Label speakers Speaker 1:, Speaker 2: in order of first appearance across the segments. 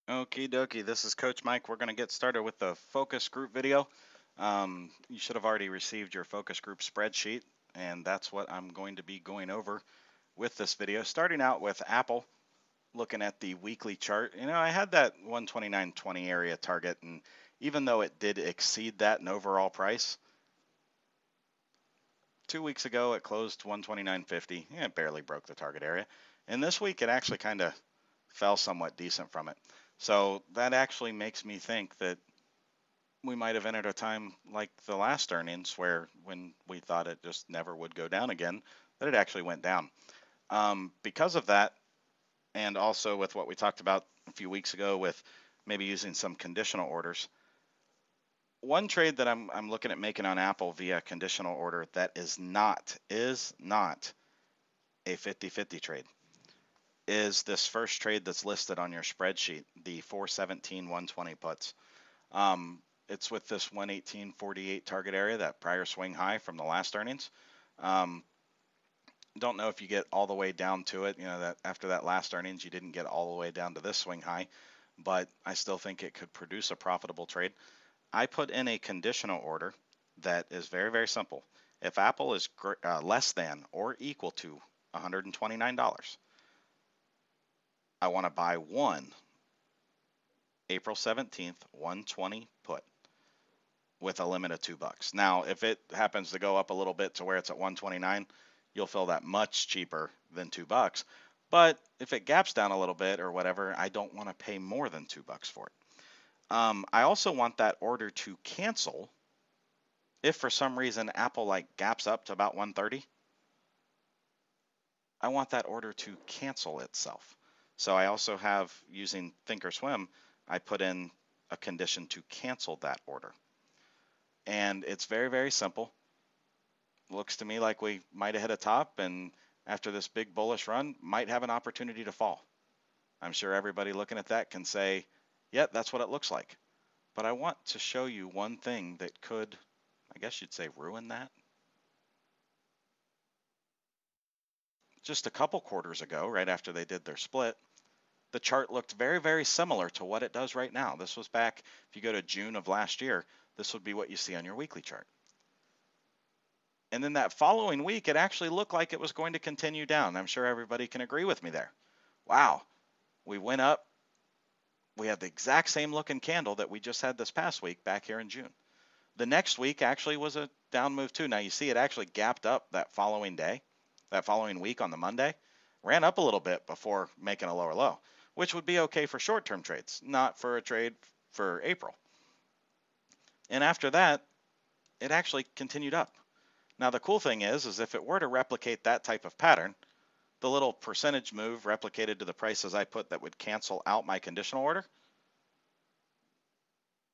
Speaker 1: Okie dokie, this is Coach Mike. We're going to get started with the focus group video. You should have already received your focus group spreadsheet, and that's what I'm going to be going over with this video. Starting out with Apple, looking at the weekly chart. I had that 129.20 area target, and even though it did exceed that in overall price, 2 weeks ago it closed 129.50. It barely broke the target area. And this week it actually kind of fell somewhat decent from it. So that actually makes me think that we might have entered a time like the last earnings where when we thought it just never would go down again, that it actually went down. Because of that, and also with what we talked about a few weeks ago with maybe using some conditional orders, one trade that I'm looking at making on Apple via conditional order that is not a 50-50 trade is this first trade that's listed on your spreadsheet, the 417-120 puts. It's with this 118.48 target area, that prior swing high from the last earnings. Don't know if you get all the way down to it, that after that last earnings, you didn't get all the way down to this swing high, but I still think it could produce a profitable trade. I put in a conditional order that is very, very simple. If Apple is less than or equal to $129, I want to buy one April 17th 120 put with a limit of $2. Now, if it happens to go up a little bit to where it's at 129, you'll feel that much cheaper than $2. But if it gaps down a little bit or whatever, I don't want to pay more than $2 for it. I also want that order to cancel if for some reason Apple gaps up to about 130. I want that order to cancel itself. So I also have, using Thinkorswim, I put in a condition to cancel that order. And it's very, very simple. Looks to me like we might have hit a top, and after this big bullish run, might have an opportunity to fall. I'm sure everybody looking at that can say, yeah, that's what it looks like. But I want to show you one thing that could, I guess you'd say, ruin that. Just a couple quarters ago, right after they did their split, the chart looked very, very similar to what it does right now. This was back, if you go to June of last year, this would be what you see on your weekly chart. And then that following week, it actually looked like it was going to continue down. I'm sure everybody can agree with me there. Wow, we went up. We had the exact same looking candle that we just had this past week back here in June. The next week actually was a down move too. Now you see it actually gapped up that following day, that following week on the Monday, ran up a little bit before making a lower low, which would be okay for short-term trades, not for a trade for April. And after that, it actually continued up. Now the cool thing is if it were to replicate that type of pattern, the little percentage move replicated to the prices I put that would cancel out my conditional order,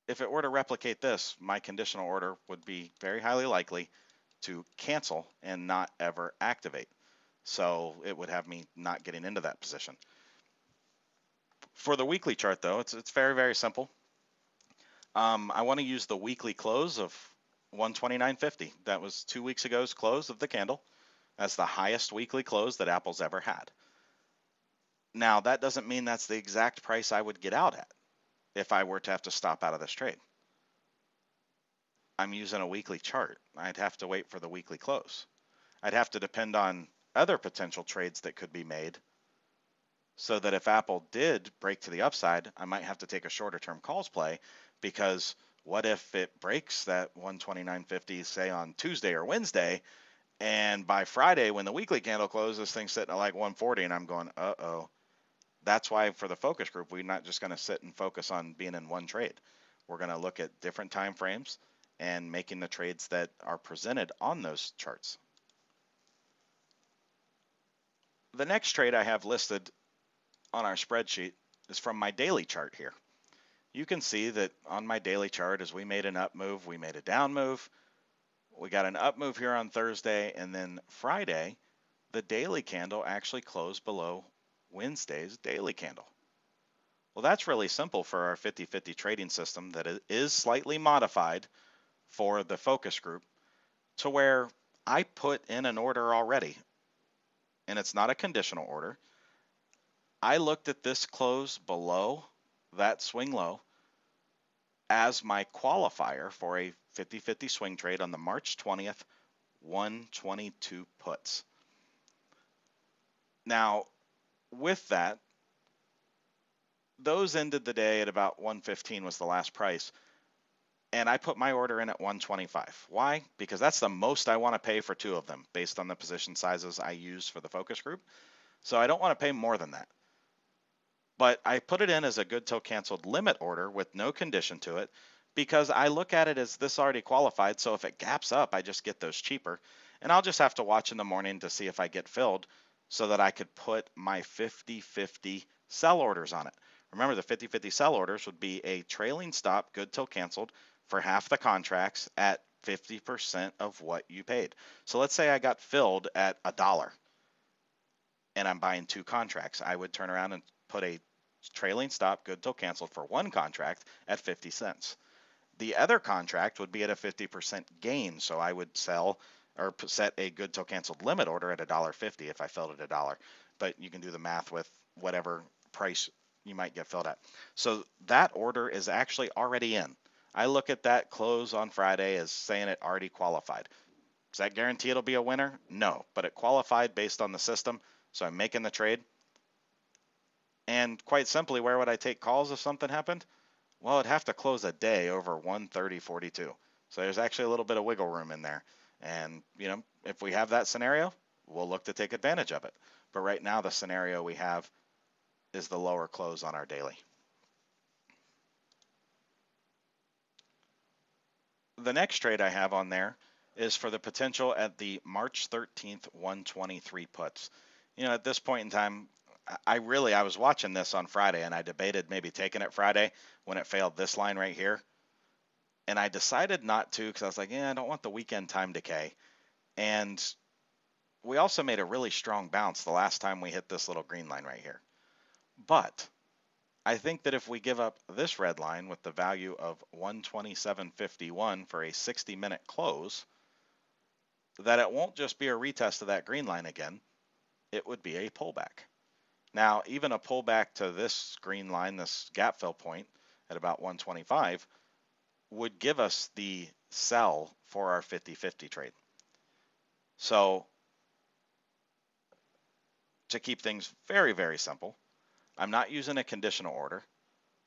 Speaker 1: if it were to replicate this, my conditional order would be very highly likely to cancel and not ever activate. So it would have me not getting into that position. For the weekly chart though, it's very, very simple. I want to use the weekly close of 129.50. That was 2 weeks ago's close of the candle. That's the highest weekly close that Apple's ever had. Now, that doesn't mean that's the exact price I would get out at if I were to have to stop out of this trade. I'm using a weekly chart. I'd have to wait for the weekly close. I'd have to depend on other potential trades that could be made so that if Apple did break to the upside, I might have to take a shorter term calls play, because what if it breaks that 129.50, say on Tuesday or Wednesday, and by Friday when the weekly candle closes, this thing's sitting at like 140 and I'm going, uh-oh. That's why for the focus group, we're not just going to sit and focus on being in one trade. We're going to look at different time frames and making the trades that are presented on those charts. The next trade I have listed on our spreadsheet is from my daily chart here. You can see that on my daily chart, as we made an up move, we made a down move. We got an up move here on Thursday, and then Friday, the daily candle actually closed below Wednesday's daily candle. Well, that's really simple for our 50-50 trading system that is slightly modified for the focus group to where I put in an order already, and it's not a conditional order. I looked at this close below that swing low as my qualifier for a 50-50 swing trade on the March 20th 122 puts. Now, with that, those ended the day at about 115 was the last price. And I put my order in at 125. Why? Because that's the most I want to pay for two of them based on the position sizes I use for the focus group. So I don't want to pay more than that. But I put it in as a good till canceled limit order with no condition to it because I look at it as this already qualified. So if it gaps up, I just get those cheaper. And I'll just have to watch in the morning to see if I get filled so that I could put my 50-50 sell orders on it. Remember, the 50-50 sell orders would be a trailing stop, good till canceled, for half the contracts at 50% of what you paid. So let's say I got filled at $1 and I'm buying two contracts. I would turn around and put a trailing stop, good till canceled, for one contract at 50 cents. The other contract would be at a 50% gain. So I would sell or set a good till canceled limit order at $1.50 if I filled at $1. But you can do the math with whatever price you might get filled at. So that order is actually already in. I look at that close on Friday as saying it already qualified. Does that guarantee it'll be a winner? No, but it qualified based on the system. So I'm making the trade. And quite simply, where would I take calls if something happened? Well, it'd have to close a day over 130.42. So there's actually a little bit of wiggle room in there. And, if we have that scenario, we'll look to take advantage of it. But right now, the scenario we have is the lower close on our daily. The next trade I have on there is for the potential at the March 13th 123 puts. At this point in time, I was watching this on Friday and I debated maybe taking it Friday when it failed this line right here. And I decided not to because I was like, I don't want the weekend time decay. And we also made a really strong bounce the last time we hit this little green line right here. But I think that if we give up this red line with the value of 127.51 for a 60-minute close, that it won't just be a retest of that green line again, it would be a pullback. Now, even a pullback to this green line, this gap fill point at about 125, would give us the sell for our 50-50 trade. So to keep things very, very simple, I'm not using a conditional order.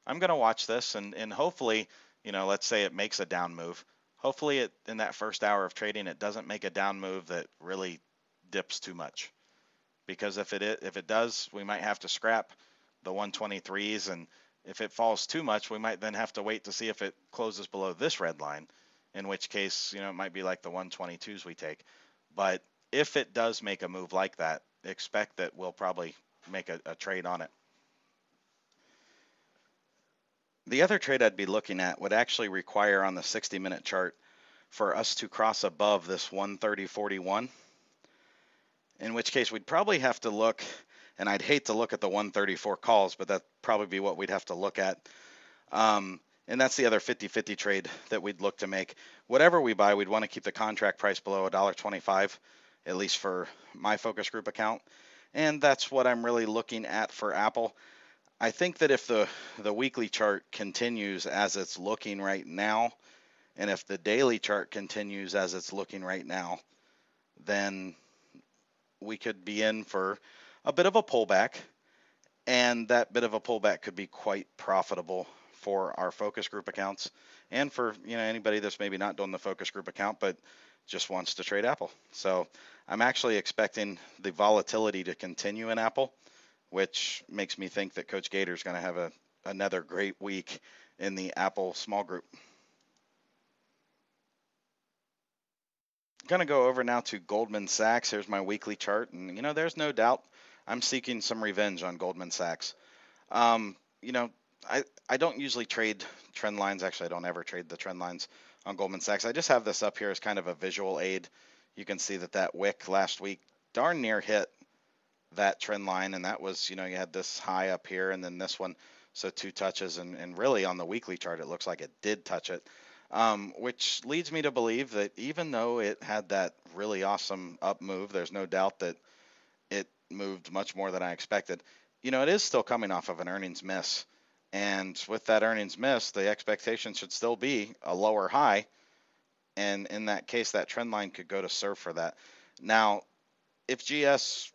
Speaker 1: I'm going to watch this and hopefully, let's say it makes a down move. Hopefully in that first hour of trading, it doesn't make a down move that really dips too much. Because if it does, we might have to scrap the 123s. And if it falls too much, we might then have to wait to see if it closes below this red line, in which case, it might be like the 122s we take. But if it does make a move like that, expect that we'll probably make a trade on it. The other trade I'd be looking at would actually require on the 60-minute chart for us to cross above this 130.41, in which case we'd probably have to look, and I'd hate to look at the 134 calls, but that'd probably be what we'd have to look at. And that's the other 50-50 trade that we'd look to make. Whatever we buy, we'd want to keep the contract price below $1.25, at least for my focus group account. And that's what I'm really looking at for Apple. I think that if the weekly chart continues as it's looking right now, and if the daily chart continues as it's looking right now, then we could be in for a bit of a pullback, and that bit of a pullback could be quite profitable for our focus group accounts and for anybody that's maybe not doing the focus group account but just wants to trade Apple. So I'm actually expecting the volatility to continue in Apple, which makes me think that Coach Gator is going to have another great week in the Apple small group. Going to go over now to Goldman Sachs. Here's my weekly chart, and there's no doubt I'm seeking some revenge on Goldman Sachs. I don't usually trade trend lines. Actually, I don't ever trade the trend lines on Goldman Sachs. I just have this up here as kind of a visual aid. You can see that wick last week darn near hit that trend line, and that was, you had this high up here and then this one, so two touches, and really on the weekly chart it looks like it did touch it, which leads me to believe that even though it had that really awesome up move, there's no doubt that it moved much more than I expected. It is still coming off of an earnings miss, And with that earnings miss, the expectation should still be a lower high. And in that case, that trend line could go to serve for that. Now, if GS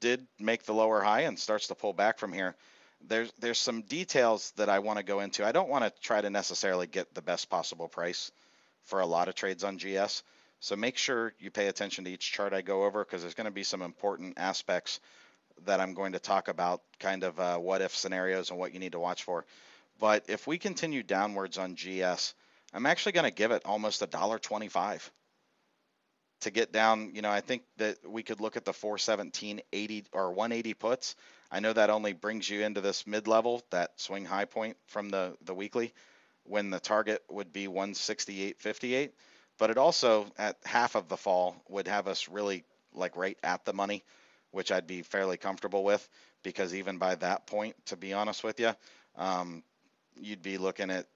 Speaker 1: did make the lower high and starts to pull back from here, there's some details that I want to go into. I don't want to try to necessarily get the best possible price for a lot of trades on GS. So make sure you pay attention to each chart I go over, because there's going to be some important aspects that I'm going to talk about, kind of what if scenarios and what you need to watch for. But if we continue downwards on GS, I'm actually going to give it almost $1.25 to get down. I think that we could look at the 417.80 or 180 puts. I know that only brings you into this mid-level, that swing high point from the weekly, when the target would be 168.58. But it also, at half of the fall, would have us really like right at the money, which I'd be fairly comfortable with, because even by that point, to be honest with you, you'd be looking at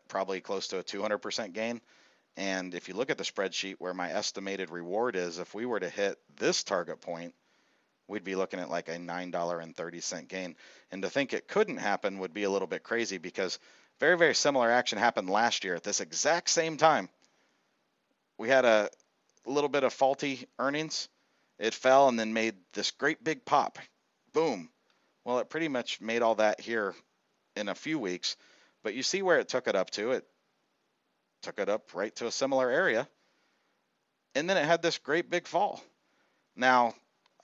Speaker 1: probably close to a 200% gain. And if you look at the spreadsheet where my estimated reward is, if we were to hit this target point, we'd be looking at like a $9.30 gain. And to think it couldn't happen would be a little bit crazy, because very, very similar action happened last year at this exact same time. We had a little bit of faulty earnings. It fell and then made this great big pop. Boom. Well, it pretty much made all that here in a few weeks. But you see where it took it up to. It took it up right to a similar area. And then it had this great big fall. Now,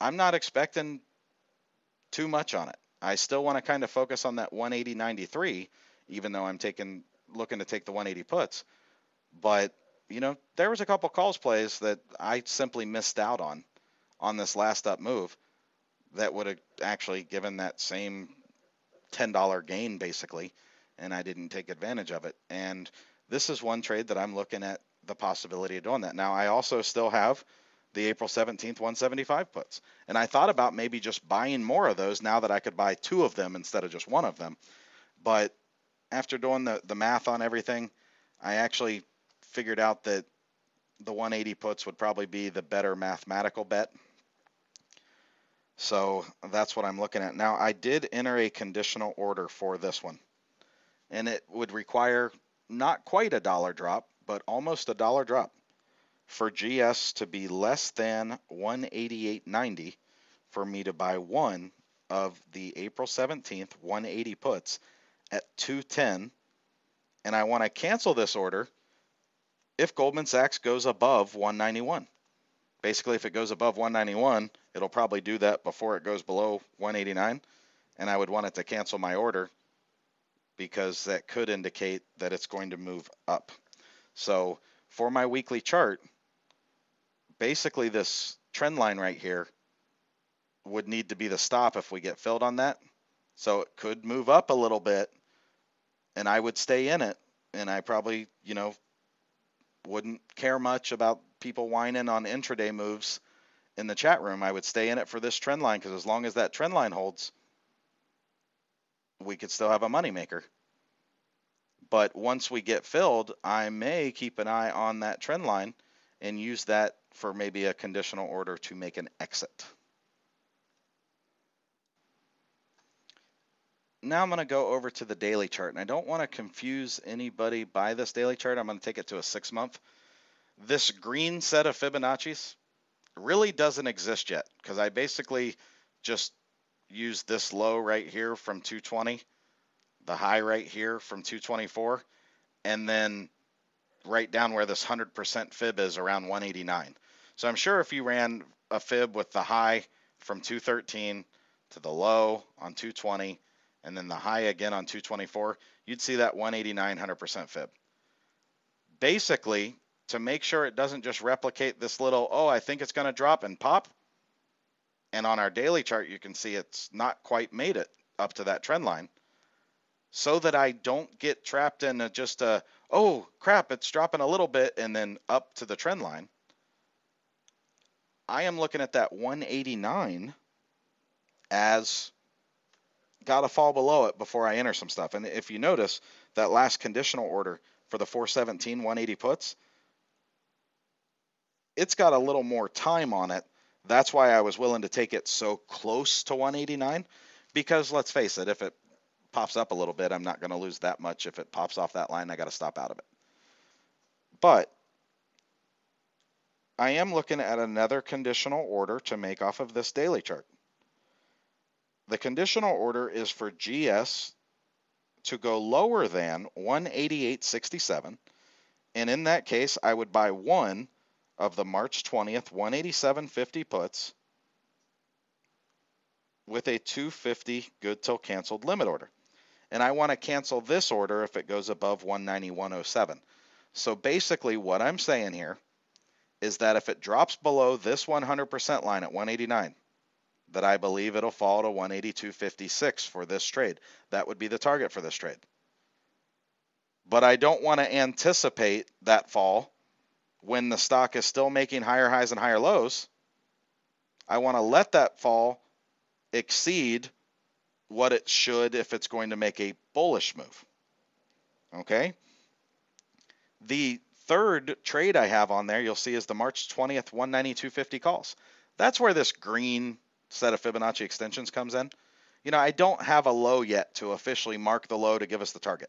Speaker 1: I'm not expecting too much on it. I still want to kind of focus on that 180.93, even though I'm looking to take the 180 puts. But, there was a couple calls plays that I simply missed out on this last up move that would have actually given that same $10 gain basically, and I didn't take advantage of it. And this is one trade that I'm looking at the possibility of doing that. Now, I also still have the April 17th 175 puts, and I thought about maybe just buying more of those now that I could buy two of them instead of just one of them. But after doing the math on everything, I actually figured out that the 180 puts would probably be the better mathematical bet. So that's what I'm looking at. Now, I did enter a conditional order for this one, and it would require not quite a dollar drop, but almost a dollar drop for GS to be less than 188.90 for me to buy one of the April 17th 180 puts at 210. And I want to cancel this order if Goldman Sachs goes above 191. Basically, if it goes above 191, it'll probably do that before it goes below 189, and I would want it to cancel my order, because that could indicate that it's going to move up. So for my weekly chart, basically this trend line right here would need to be the stop if we get filled on that. So it could move up a little bit, and I would stay in it, and I probably, wouldn't care much about people whining on intraday moves in the chat room. I would stay in it for this trend line, because as long as that trend line holds, we could still have a moneymaker. But once we get filled, I may keep an eye on that trend line and use that for maybe a conditional order to make an exit. Now I'm going to go over to the daily chart, and I don't want to confuse anybody by this daily chart. I'm going to take it to a 6-month. This green set of Fibonacci's really doesn't exist yet, because I basically just used this low right here from 220, the high right here from 224, and then right down where this 100% fib is around 189. So I'm sure if you ran a fib with the high from 213 to the low on 220, and then the high again on 224, you'd see that 189 100% fib. Basically, to make sure it doesn't just replicate this little, oh, I think it's going to drop and pop, and on our daily chart, you can see it's not quite made it up to that trend line, so that I don't get trapped in just a, oh, crap, it's dropping a little bit and then up to the trend line. I am looking at that 189 as got to fall below it before I enter some stuff. And if you notice, that last conditional order for the 417 180 puts, it's got a little more time on it. That's why I was willing to take it so close to 189, because let's face it, if it pops up a little bit, I'm not going to lose that much. If it pops off that line, I got to stop out of it. But I am looking at another conditional order to make off of this daily chart. The conditional order is for GS to go lower than 188.67, and in that case, I would buy one of the March 20th 187.50 puts with a 250 good till canceled limit order. And I want to cancel this order if it goes above 191.07. So basically what I'm saying here is that if it drops below this 100% line at 189, that I believe it'll fall to 182.56 for this trade. That would be the target for this trade. But I don't want to anticipate that fall when the stock is still making higher highs and higher lows. I want to let that fall exceed what it should if it's going to make a bullish move. Okay? The third trade I have on there, you'll see, is the March 20th 192.50 calls. That's where this green set of Fibonacci extensions comes in. You know, I don't have a low yet to officially mark the low to give us the target.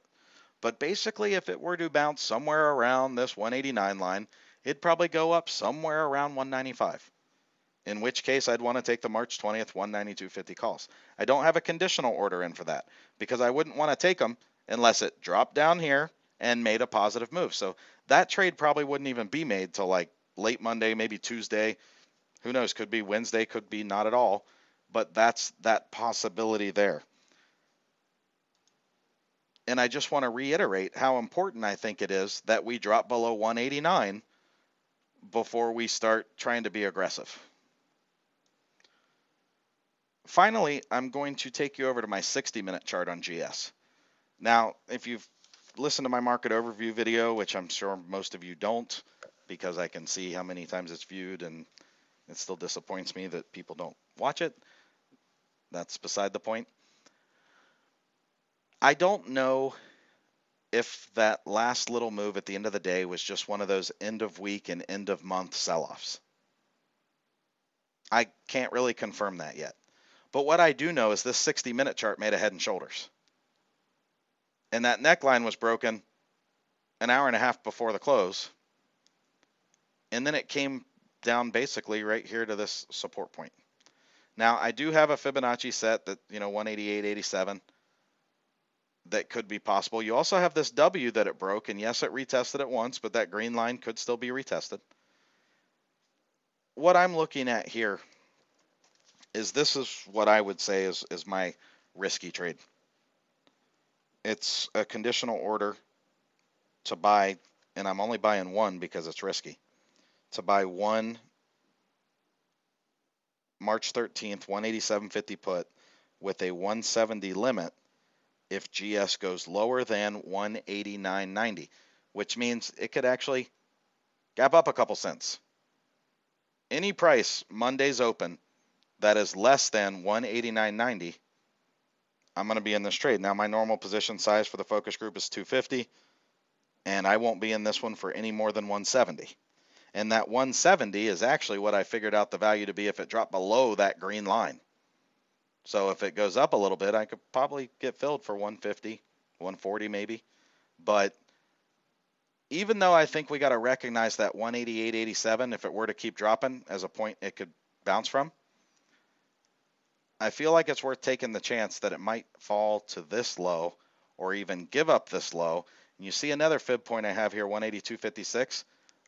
Speaker 1: But basically, if it were to bounce somewhere around this 189 line, it'd probably go up somewhere around 195. In which case, I'd want to take the March 20th 192.50 calls. I don't have a conditional order in for that because I wouldn't want to take them unless it dropped down here and made a positive move. So that trade probably wouldn't even be made till like late Monday, maybe Tuesday. Who knows? Could be Wednesday, could be not at all. But that's that possibility there. And I just want to reiterate how important I think it is that we drop below 189 before we start trying to be aggressive. Finally, I'm going to take you over to my 60-minute chart on GS. Now, if you've listened to my market overview video, which I'm sure most of you don't, because I can see how many times it's viewed, and it still disappoints me that people don't watch it. That's beside the point. I don't know if that last little move at the end of the day was just one of those end of week and end of month sell-offs. I can't really confirm that yet. But what I do know is this 60-minute chart made a head and shoulders. And that neckline was broken an hour and a half before the close. And then it came down basically right here to this support point. Now, I do have a Fibonacci set that, 188.87 that could be possible. You also have this W that it broke, and yes, it retested it once, but that green line could still be retested. What I'm looking at here is this is what I would say is my risky trade. It's a conditional order to buy, and I'm only buying one because it's risky, to buy one March 13th 187.50 put with a 170 limit if GS goes lower than 189.90, which means it could actually gap up a couple cents. Any price Monday's open that is less than 189.90, I'm going to be in this trade. Now, my normal position size for the focus group is 250, and I won't be in this one for any more than 170. And that 170 is actually what I figured out the value to be if it dropped below that green line. So if it goes up a little bit, I could probably get filled for 150, 140 maybe. But even though I think we got to recognize that 188.87, if it were to keep dropping as a point it could bounce from, I feel like it's worth taking the chance that it might fall to this low or even give up this low. And you see another fib point I have here, 182.56.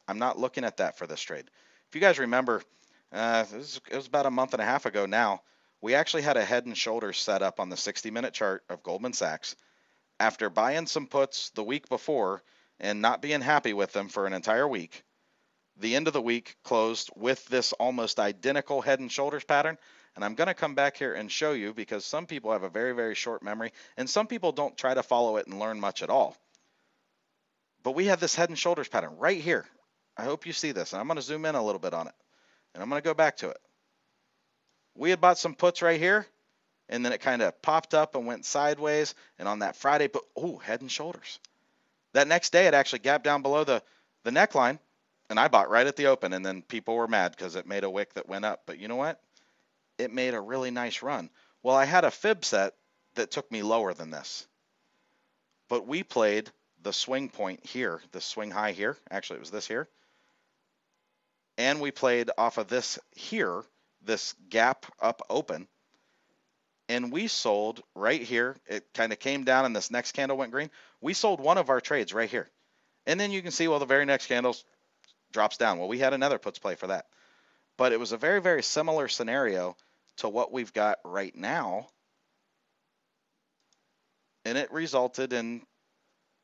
Speaker 1: I'm not looking at that for this trade. If you guys remember, it was about a month and a half ago now, we actually had a head and shoulders set up on the 60-minute chart of Goldman Sachs after buying some puts the week before and not being happy with them for an entire week. The end of the week closed with this almost identical head and shoulders pattern. And I'm going to come back here and show you because some people have a very, very short memory and some people don't try to follow it and learn much at all. But we have this head and shoulders pattern right here. I hope you see this. And I'm going to zoom in a little bit on it. And I'm going to go back to it. We had bought some puts right here. And then it kind of popped up and went sideways. And on that Friday, but head and shoulders. That next day, it actually gapped down below the neckline. And I bought right at the open. And then people were mad because it made a wick that went up. But you know what? It made a really nice run. Well, I had a fib set that took me lower than this. But we played the swing point here, the swing high here. Actually, it was this here. And we played off of this here, this gap up open. And we sold right here. It kind of came down and this next candle went green. We sold one of our trades right here. And then you can see, well, the very next candle drops down. Well, we had another puts play for that. But it was a very, very similar scenario to what we've got right now. And it resulted in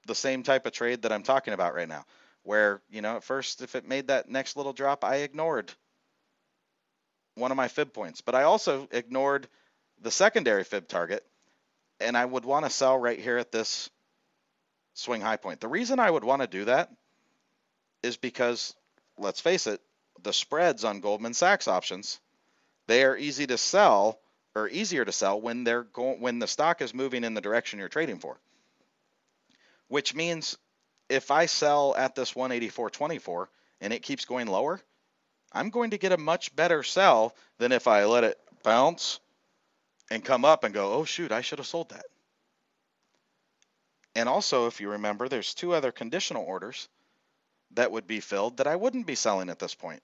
Speaker 1: the same type of trade that I'm talking about right now, where, you know, at first, if it made that next little drop, I ignored one of my fib points, but I also ignored the secondary fib target, and I would want to sell right here at this swing high point. The reason I would want to do that is because, let's face it, the spreads on Goldman Sachs options, they are easy to sell, or easier to sell when when the stock is moving in the direction you're trading for. Which means if I sell at this 184.24 and it keeps going lower, I'm going to get a much better sell than if I let it bounce and come up and go, oh shoot, I should have sold that. And also, if you remember, there's two other conditional orders that would be filled that I wouldn't be selling at this point.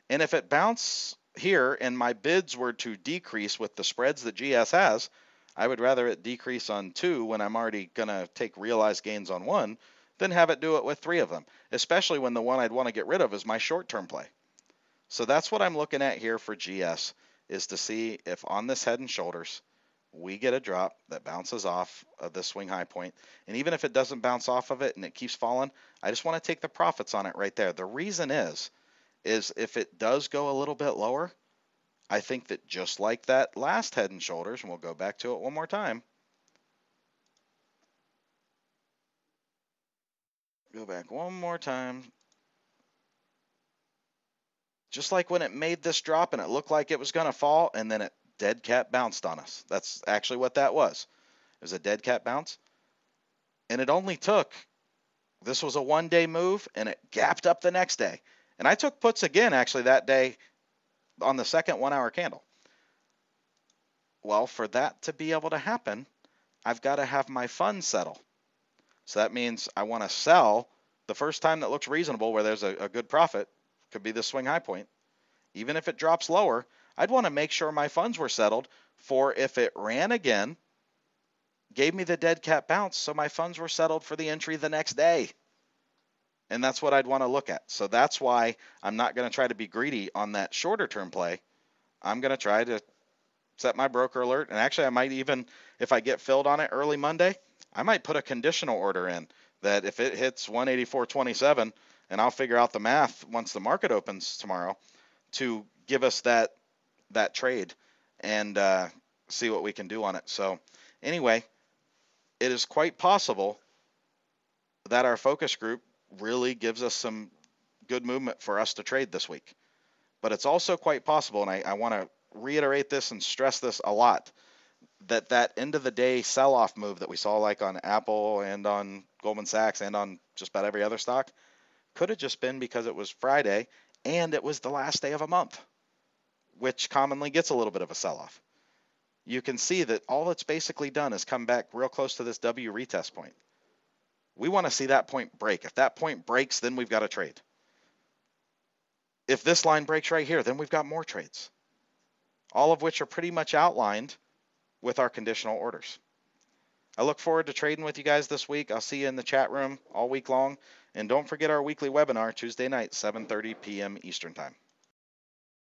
Speaker 1: And if it bounced here and my bids were to decrease with the spreads that GS has, I would rather it decrease on 2 when I'm already going to take realized gains on 1 than have it do it with 3 of them, especially when the one I'd want to get rid of is my short-term play. So that's what I'm looking at here for GS, is to see if on this head and shoulders we get a drop that bounces off of the swing high point. And even if it doesn't bounce off of it and it keeps falling, I just want to take the profits on it right there. The reason is if it does go a little bit lower, I think that just like that last head and shoulders, and we'll go back to it one more time. Go back one more time. Just like when it made this drop and it looked like it was going to fall, and then it dead cat bounced on us. That's actually what that was. It was a dead cat bounce. And it only took, this was a one-day move, and it gapped up the next day. And I took puts again, actually, that day on the second 1 hour candle. Well, for that to be able to happen, I've got to have my funds settle. So that means I want to sell the first time that looks reasonable, where there's a good profit, could be the swing high point. Even if it drops lower, I'd want to make sure my funds were settled for if it ran again, gave me the dead cat bounce, so my funds were settled for the entry the next day. And that's what I'd want to look at. So that's why I'm not going to try to be greedy on that shorter term play. I'm going to try to set my broker alert. And actually, I might even, if I get filled on it early Monday, I might put a conditional order in that if it hits 184.27, and I'll figure out the math once the market opens tomorrow to give us that trade and see what we can do on it. So anyway, it is quite possible that our focus group really gives us some good movement for us to trade this week. But it's also quite possible, and I want to reiterate this and stress this a lot, that end of the day sell-off move that we saw like on Apple and on Goldman Sachs and on just about every other stock could have just been because it was Friday and it was the last day of a month, which commonly gets a little bit of a sell-off. You can see that all it's basically done is come back real close to this W retest point. We want to see that point break. If that point breaks, then we've got a trade. If this line breaks right here, then we've got more trades, all of which are pretty much outlined with our conditional orders. I look forward to trading with you guys this week. I'll see you in the chat room all week long. And don't forget our weekly webinar Tuesday night, 7:30 p.m. Eastern Time.